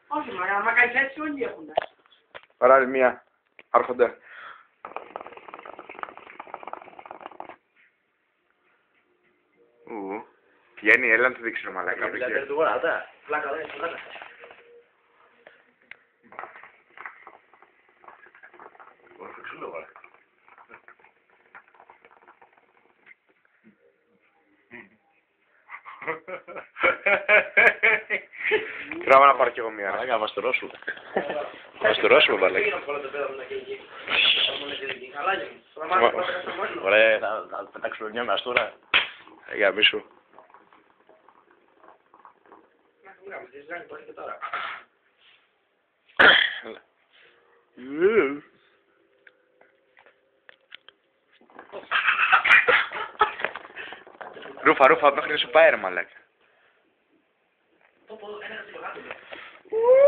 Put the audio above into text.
Όχι, μα άμα κάνεις έτσι όλοι έχουν. Ωραία, άλλη μία. Άρχοντα. Βγαίνει, έλα να το δείξει ρε μαλάκα. Πλάκα του γονάτα. Πλάκα δεν είναι πλάκα. Τράβα να πάρω κι εγώ μία. Μαλάκα, μας το ρώσουμε. Μας το ρώσουμε, μαλάκα. Ωραία, να πετάξουμε μια μαστούρα. Για μίσου. Ρούφα, μέχρι να σου πάει ρε μαλάκα.